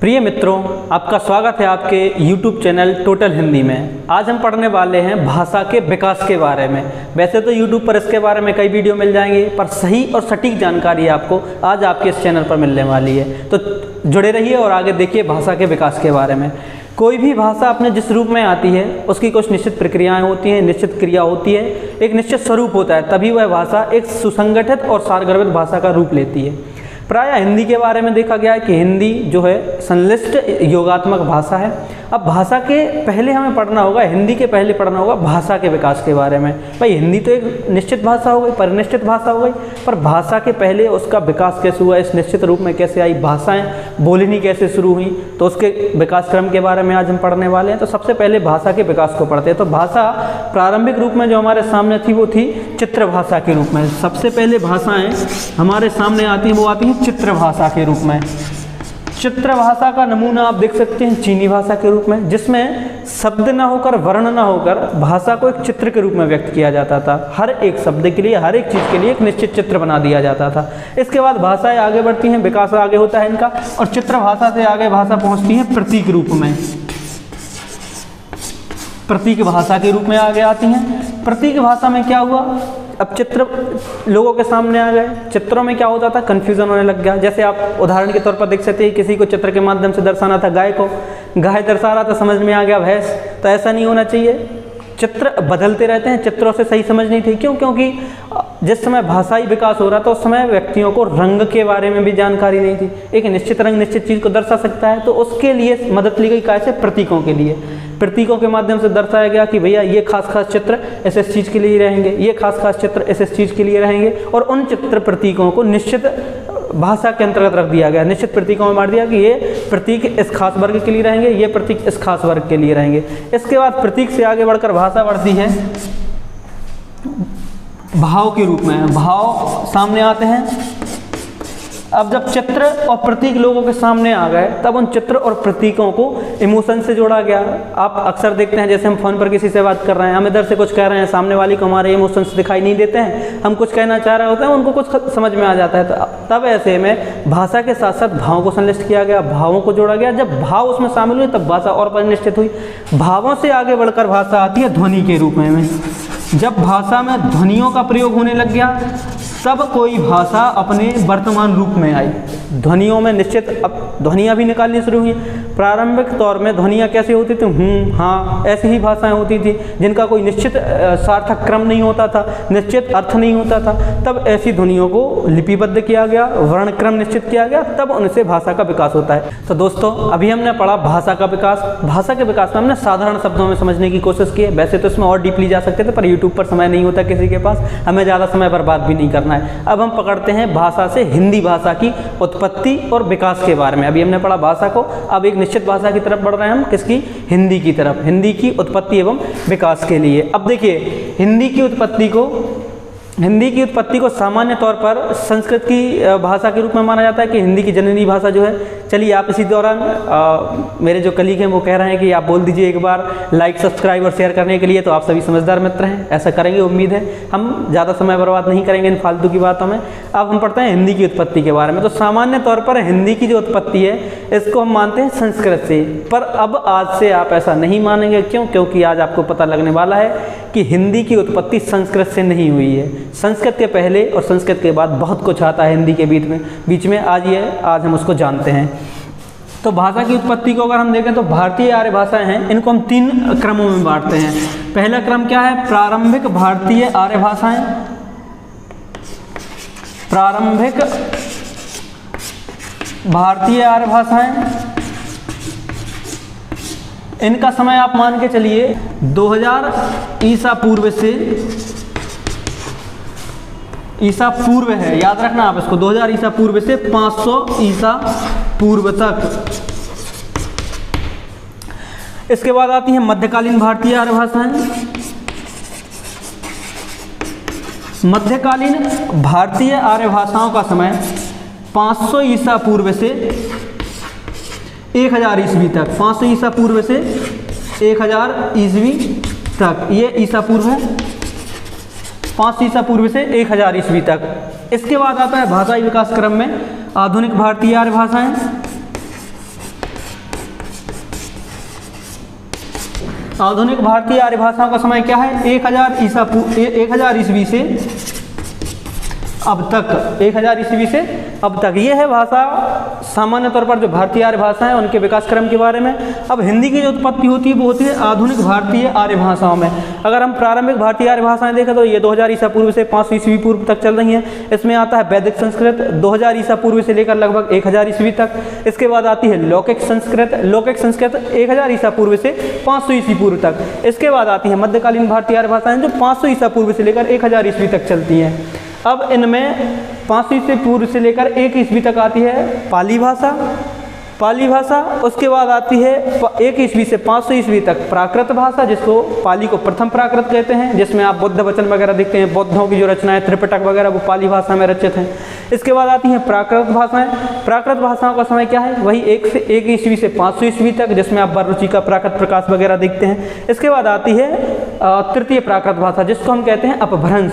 प्रिय मित्रों, आपका स्वागत है आपके YouTube चैनल टोटल हिंदी में। आज हम पढ़ने वाले हैं भाषा के विकास के बारे में। वैसे तो YouTube पर इसके बारे में कई वीडियो मिल जाएंगे, पर सही और सटीक जानकारी आपको आज आपके इस चैनल पर मिलने वाली है। तो जुड़े रहिए और आगे देखिए भाषा के विकास के बारे में। कोई भी भाषा अपने जिस रूप में आती है उसकी कुछ निश्चित प्रक्रियाएं होती हैं, निश्चित क्रिया होती है, एक निश्चित स्वरूप होता है, तभी वह भाषा एक सुसंगठित और सारगर्भित भाषा का रूप लेती है। प्रायः हिंदी के बारे में देखा गया है कि हिंदी जो है संश्लिष्ट योगात्मक भाषा है। अब भाषा के पहले हमें पढ़ना होगा, हिंदी के पहले पढ़ना होगा भाषा के विकास के बारे में। भाई हिंदी तो एक निश्चित भाषा हो गई, परिनिश्चित भाषा हो गई, पर भाषा के पहले उसका विकास कैसे हुआ, इस निश्चित रूप में कैसे आई, भाषाएं बोलनी कैसे शुरू हुई, तो उसके विकास क्रम के बारे में आज हम पढ़ने वाले हैं। तो सबसे पहले भाषा के विकास को पढ़ते हैं। तो भाषा प्रारंभिक रूप में जो हमारे सामने थी वो थी चित्र भाषा के रूप में। सबसे पहले भाषाएं हमारे सामने आती हैं वो आती हैं चित्र भाषा के रूप में। चित्र भाषा का नमूना आप देख सकते हैं चीनी भाषा के रूप में, जिसमें शब्द ना होकर वर्ण ना होकर भाषा को एक चित्र के रूप में व्यक्त किया जाता था। हर एक शब्द के लिए, हर एक चीज़ के लिए एक निश्चित चित्र बना दिया जाता था। इसके बाद भाषाएं आगे बढ़ती हैं, विकास आगे होता है इनका, और चित्र भाषा से आगे भाषा पहुंचती है प्रतीक रूप में। प्रतीक भाषा के रूप में आगे आती हैं। प्रतीक भाषा में क्या हुआ, अब चित्र लोगों के सामने आ गए। चित्रों में क्या होता था, कन्फ्यूज़न होने लग गया। जैसे आप उदाहरण के तौर पर देख सकते हैं, किसी को चित्र के माध्यम से दर्शाना था गाय को, गाय दर्शा रहा था, समझ में आ गया भैंस। तो ऐसा नहीं होना चाहिए। चित्र बदलते रहते हैं, चित्रों से सही समझ नहीं थी। क्यों? क्योंकि जिस समय भाषाई विकास हो रहा था उस समय व्यक्तियों को रंग के बारे में भी जानकारी नहीं थी। एक निश्चित रंग निश्चित चीज़ को दर्शा सकता है, तो उसके लिए मदद ली गई कैसे, प्रतीकों के लिए। प्रतीकों के माध्यम से दर्शाया गया कि भैया ये खास खास चित्र इस चीज़ के लिए रहेंगे, ये खास खास चित्र इस चीज़ के लिए रहेंगे, और उन चित्र प्रतीकों को निश्चित भाषा के अंतर्गत रख दिया गया। निश्चित प्रतीकों में बांट दिया कि ये प्रतीक इस खास वर्ग के लिए रहेंगे, ये प्रतीक इस खास वर्ग के लिए रहेंगे। इसके बाद प्रतीक से आगे बढ़कर भाषा बढ़ती है भाव के रूप में। भाव सामने आते हैं। अब जब चित्र और प्रतीक लोगों के सामने आ गए, तब उन चित्र और प्रतीकों को इमोशन से जोड़ा गया। आप अक्सर देखते हैं, जैसे हम फ़ोन पर किसी से बात कर रहे हैं, हम इधर से कुछ कह रहे हैं, सामने वाली को हमारे इमोशंस दिखाई नहीं देते हैं, हम कुछ कहना चाह रहे होते हैं, उनको कुछ समझ में आ जाता है। तो तब ऐसे में भाषा के साथ साथ भावों को संश्लिष्ट किया गया, भावों को जोड़ा गया। जब भाव उसमें शामिल हुए तब भाषा और परिनिश्चित हुई। भावों से आगे बढ़कर भाषा आती है ध्वनि के रूप में। जब भाषा में ध्वनियों का प्रयोग होने लग गया, तब कोई भाषा अपने वर्तमान रूप में आई। ध्वनियों में निश्चित अब ध्वनियाँ भी निकालनी शुरू हुई। प्रारंभिक तौर में ध्वनियाँ कैसे होती थी, हाँ, ऐसी ही भाषाएं होती थी जिनका कोई निश्चित सार्थक क्रम नहीं होता था, निश्चित अर्थ नहीं होता था। तब ऐसी ध्वनियों को लिपिबद्ध किया गया, वर्ण क्रम निश्चित किया गया, तब उनसे भाषा का विकास होता है। तो दोस्तों, अभी हमने पढ़ा भाषा का विकास। भाषा के विकास में हमने साधारण शब्दों में समझने की कोशिश की है। वैसे तो इसमें और डीपली जा सकते थे, पर यूट्यूब पर समय नहीं होता किसी के पास, हमें ज़्यादा समय बर्बाद भी नहीं करना है। अब हम पकड़ते हैं भाषा से हिंदी भाषा की उत्पत्ति और विकास के बारे में। अभी हमने पढ़ा भाषा को, अब एक निश्चित भाषा की तरफ बढ़ रहे हैं हम, किसकी, हिंदी की तरफ, हिंदी की उत्पत्ति एवं विकास के लिए। अब देखिए, हिंदी की उत्पत्ति को सामान्य तौर पर संस्कृत की भाषा के रूप में माना जाता है कि हिंदी की जननी भाषा जो है। चलिए, आप इसी दौरान मेरे जो कलीग हैं वो कह रहे हैं कि आप बोल दीजिए एक बार लाइक, सब्सक्राइब और शेयर करने के लिए। तो आप सभी समझदार मित्र हैं, ऐसा करेंगे उम्मीद है। हम ज़्यादा समय बर्बाद नहीं करेंगे इन फालतू की बातों में। अब हम पढ़ते हैं हिंदी की उत्पत्ति के बारे में। तो सामान्य तौर पर हिंदी की जो उत्पत्ति है इसको हम मानते हैं संस्कृत से, पर अब आज से आप ऐसा नहीं मानेंगे। क्यों? क्योंकि आज आपको पता लगने वाला है कि हिंदी की उत्पत्ति संस्कृत से नहीं हुई है। संस्कृत के पहले और संस्कृत के बाद बहुत कुछ आता है हिंदी के बीच में। आज हम उसको जानते हैं। तो भाषा की उत्पत्ति को अगर हम देखें तो भारतीय आर्य भाषाएं हैं, इनको हम 3 क्रमों में बांटते हैं। पहला क्रम क्या है, प्रारंभिक भारतीय आर्य भाषाएं। प्रारंभिक भारतीय आर्य भाषाएं, इनका समय आप मान के चलिए 2000 ईसा पूर्व से, ईसा पूर्व है, याद रखना आप इसको, 2000 ईसा पूर्व से 500 ईसा पूर्व तक। इसके बाद आती हैं मध्यकालीन भारतीय आर्य भाषाएं। मध्यकालीन भारतीय आर्य भाषाओं का समय 500 ईसा पूर्व से 1000 ईस्वी तक। 500 ईसा पूर्व से 1000 ईस्वी तक, ये ईसा पूर्व है। 500 ईसा पूर्व से 1000 ईस्वी तक। इसके बाद आता है भाषाई विकास क्रम में आधुनिक भारतीय आर्य भाषाएं। आधुनिक भारतीय आर्य भाषाओं का समय क्या है? 1000 ईस्वी से अब तक, 1000 ईस्वी से अब तक। ये है भाषा सामान्य तौर पर जो भारतीय आर्य भाषा है उनके विकास क्रम के बारे में। अब हिंदी की जो उत्पत्ति होती है वो होती है आधुनिक भारतीय आर्य भाषाओं में। अगर हम प्रारंभिक भारतीय आर्य भाषाएं देखें तो ये 2000 ईसा पूर्व से 500 ईस्वी पूर्व तक चल रही हैं। इसमें आता है वैदिक संस्कृत 2000 ईसा पूर्व से लेकर लगभग 1000 ईस्वी तक। इसके बाद आती है लौकिक संस्कृत, लौकिक संस्कृत 1000 ईसा पूर्व से 500 ईस्वी पूर्व तक। इसके बाद आती है मध्यकालीन भारतीय आर्य भाषाएं जो 500 ईसा पूर्व से लेकर 1000 ईस्वी तक चलती हैं। अब इनमें 500 ईस्वी पूर्व से लेकर 1 ईस्वी तक आती है पाली भाषा, पाली भाषा। उसके बाद आती है 1 ईस्वी से 500 ईस्वी तक प्राकृत भाषा, जिसको पाली को प्रथम प्राकृत कहते हैं, जिसमें आप बुद्ध वचन वगैरह देखते हैं। बौद्धों की जो रचनाएं त्रिपिटक वगैरह वो पाली भाषा में रचित हैं। इसके बाद आती हैं प्राकृत भाषाएं। प्राकृत भाषाओं का समय क्या है? वही 1 ईस्वी से 500 ईस्वी तक, जिसमें आप बररुचि का प्राकृत प्रकाश वगैरह देखते हैं। इसके बाद आती है तृतीय प्राकृत भाषा, जिसको हम कहते हैं अपभ्रंश।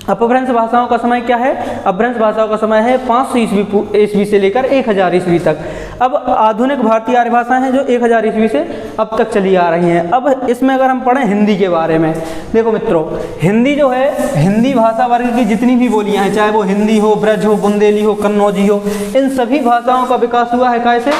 अपभ्रंश भाषाओं का समय क्या है? अपभ्रंश भाषाओं का समय है 500 ईस्वी से लेकर 1000 ईस्वी तक। अब आधुनिक भारतीय आर्य भाषाएं हैं जो 1000 ईस्वी से अब तक चली आ रही हैं। अब इसमें अगर हम पढ़ें हिंदी के बारे में, देखो मित्रों, हिंदी जो है, हिंदी भाषा वर्ग की जितनी भी बोलियां हैं, चाहे वो हिंदी हो, ब्रज हो, बुंदेली हो, कन्नौजी हो, इन सभी भाषाओं का विकास हुआ है कैसे?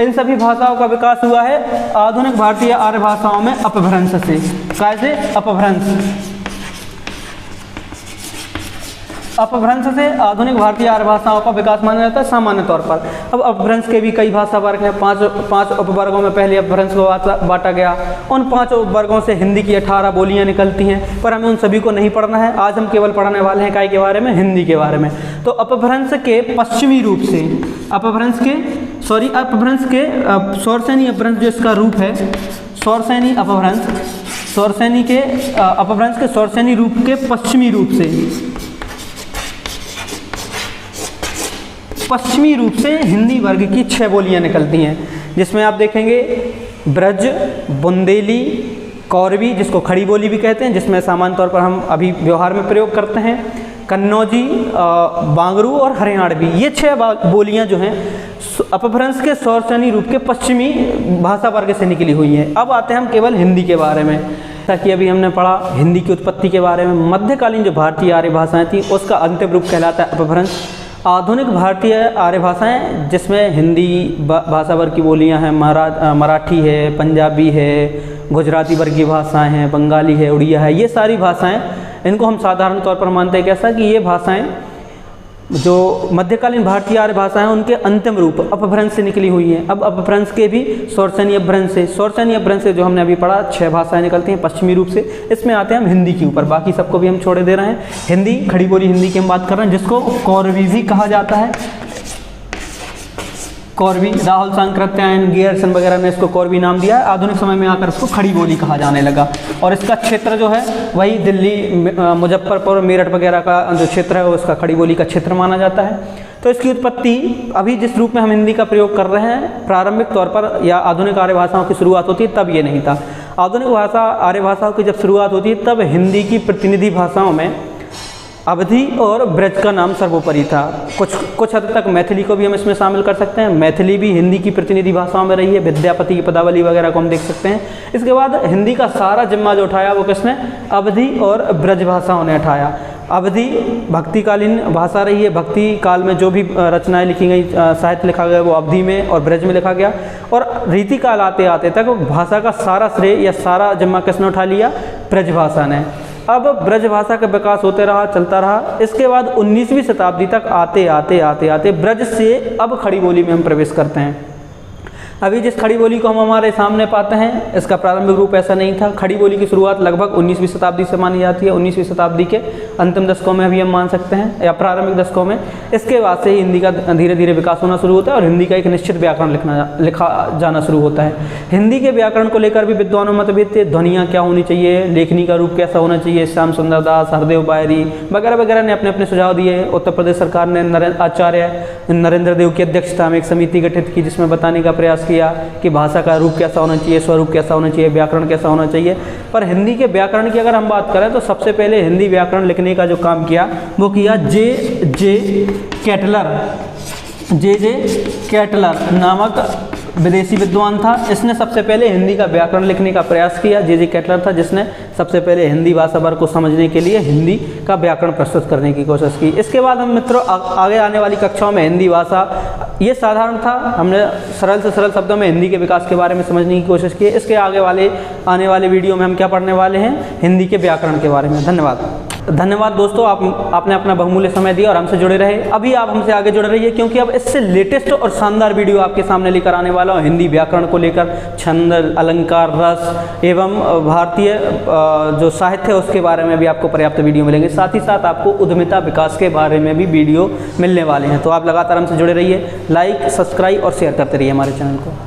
इन सभी भाषाओं का विकास हुआ है आधुनिक भारतीय आर्य भाषाओं में अपभ्रंश से। कैसे? अपभ्रंश, अपभ्रंश से आधुनिक भारतीय आर्य भाषाओं का विकास माना जाता है सामान्य तौर पर। अब अपभ्रंश के भी कई भाषा वर्ग हैं। पांच उपवर्गों में पहले अपभ्रंश को बांटा गया। उन 5 उपवर्गों से हिंदी की 18 बोलियां निकलती हैं, पर हमें उन सभी को नहीं पढ़ना है। आज हम केवल पढ़ने वाले हैं काय के बारे में? हिंदी के बारे में। तो अपभ्रंश के पश्चिमी रूप से, अपभ्रंश के शौरसेनी अपभ्रंश जो इसका रूप है, शौरसेनी अपभ्रंश, शौरसेनी के अपभ्रंश के शौरसेनी रूप के पश्चिमी रूप से हिंदी वर्ग की 6 बोलियां निकलती हैं, जिसमें आप देखेंगे ब्रज, बुंदेली, कौरवी, जिसको खड़ी बोली भी कहते हैं, जिसमें सामान्य तौर पर हम अभी व्यवहार में प्रयोग करते हैं, कन्नौजी, बांगरू और हरियाणवी। ये 6 बोलियां जो हैं अपभ्रंश के शौरसेनी रूप के पश्चिमी भाषा वर्ग से निकली हुई हैं। अब आते हैं हम केवल हिंदी के बारे में। ताकि अभी हमने पढ़ा हिंदी की उत्पत्ति के बारे में। मध्यकालीन जो भारतीय आर्य भाषाएं थी उसका अंतिम रूप कहलाता है अपभ्रंश। आधुनिक भारतीय आर्य भाषाएं जिसमें हिंदी भाषा वर्ग की बोलियां हैं, मराठी है, पंजाबी है, गुजराती वर्ग की भाषाएं हैं, बंगाली है, उड़िया है, ये सारी भाषाएं, इनको हम साधारण तौर पर मानते हैं कैसा कि ये भाषाएं जो मध्यकालीन भारतीय आर्य भाषाएं उनके अंतिम रूप अपभ्रंश से निकली हुई हैं। अब अपभ्रंश के भी शौरसेनी अपभ्रंश से जो हमने अभी पढ़ा 6 भाषाएं निकलती हैं पश्चिमी रूप से। इसमें आते हैं हम हिंदी के ऊपर, बाकी सबको भी हम छोड़े दे रहे हैं। हिंदी, खड़ी बोली हिंदी की हम बात कर रहे हैं, जिसको कौरवी भी कहा जाता है। कौरवी, राहुल सांकृत्यायन, गियर्सन वगैरह ने इसको कौरवी नाम दिया है। आधुनिक समय में आकर इसको खड़ी बोली कहा जाने लगा। और इसका क्षेत्र जो है वही दिल्ली, मुजफ्फरपुर, मेरठ वगैरह का जो क्षेत्र है वो इसका खड़ी बोली का क्षेत्र माना जाता है। तो इसकी उत्पत्ति अभी जिस रूप में हम हिंदी का प्रयोग कर रहे हैं, प्रारंभिक तौर पर या आधुनिक आर्य भाषाओं की शुरुआत होती है तब ये नहीं था। आधुनिक भाषा आर्य भाषाओं की जब शुरुआत होती है तब हिंदी की प्रतिनिधि भाषाओं में अवधी और ब्रज का नाम सर्वोपरि था। कुछ हद तक मैथिली को भी हम इसमें शामिल कर सकते हैं। मैथिली भी हिंदी की प्रतिनिधि भाषाओं में रही है। विद्यापति की पदावली वगैरह को हम देख सकते हैं। इसके बाद हिंदी का सारा जिम्मा जो उठाया वो किसने? अवधी और ब्रज भाषाओं ने उठाया। अवधी भक्तिकालीन भाषा रही है। भक्ति काल में जो भी रचनाएं लिखी गई, साहित्य लिखा गया वो अवधी में और ब्रज में लिखा गया। और रीति काल आते आते तक भाषा का सारा श्रेय या सारा जिम्मा किसने उठा लिया? ब्रज भाषा ने। अब ब्रज भाषा का विकास होते रहा, चलता रहा। इसके बाद 19वीं शताब्दी तक आते आते ब्रज से अब खड़ी बोली में हम प्रवेश करते हैं। अभी जिस खड़ी बोली को हम हमारे सामने पाते हैं इसका प्रारंभिक रूप ऐसा नहीं था। खड़ी बोली की शुरुआत लगभग 19वीं शताब्दी से मानी जाती है। 19वीं शताब्दी के अंतिम दशकों में अभी हम मान सकते हैं या प्रारंभिक दशकों में। इसके बाद से ही हिंदी का धीरे धीरे विकास होना शुरू होता है और हिंदी का एक निश्चित व्याकरण लिखा जाना शुरू होता है। हिंदी के व्याकरण को लेकर भी विद्वानों में मतभेद थे। ध्वनियाँ क्या होनी चाहिए, लेखनी का रूप कैसा होना चाहिए। श्याम सुंदर दास, हरदेव बायरी वगैरह वगैरह ने अपने अपने सुझाव दिए। उत्तर प्रदेश सरकार ने आचार्य नरेंद्र देव की अध्यक्षता में एक समिति गठित की जिसमें बताने का प्रयास किया कि भाषा का रूप कैसा होना चाहिए, स्वरूप कैसा होना चाहिए, व्याकरण कैसा होना चाहिए। पर हिंदी के व्याकरण की अगर हम बात करें तो सबसे पहले हिंदी व्याकरण लिखने का जो काम किया वो किया जे जे कैटलर नामक विदेशी विद्वान था। इसने सबसे पहले हिंदी का व्याकरण लिखने का प्रयास किया। जे केटलर था जिसने सबसे पहले हिंदी भाषा वर्ग को समझने के लिए हिंदी का व्याकरण प्रस्तुत करने की कोशिश की। इसके बाद हम मित्रों आगे आने वाली कक्षाओं में हिंदी भाषा, ये साधारण था, हमने सरल से सरल शब्दों में हिंदी के विकास के बारे में समझने की कोशिश की। इसके आने वाले वीडियो में हम क्या पढ़ने वाले हैं, हिंदी के व्याकरण के बारे में। धन्यवाद दोस्तों, आपने अपना बहुमूल्य समय दिया और हमसे जुड़े रहे। अभी आप हमसे आगे जुड़े रहिए, क्योंकि अब इससे लेटेस्ट और शानदार वीडियो आपके सामने लेकर आने वाला हूँ। हिंदी व्याकरण को लेकर छंद, अलंकार, रस एवं भारतीय जो साहित्य है उसके बारे में भी आपको पर्याप्त वीडियो मिलेंगे। साथ ही साथ आपको उद्यमिता विकास के बारे में भी वीडियो मिलने वाले हैं। तो आप लगातार हमसे जुड़े रहिए, लाइक, सब्सक्राइब और शेयर करते रहिए हमारे चैनल को।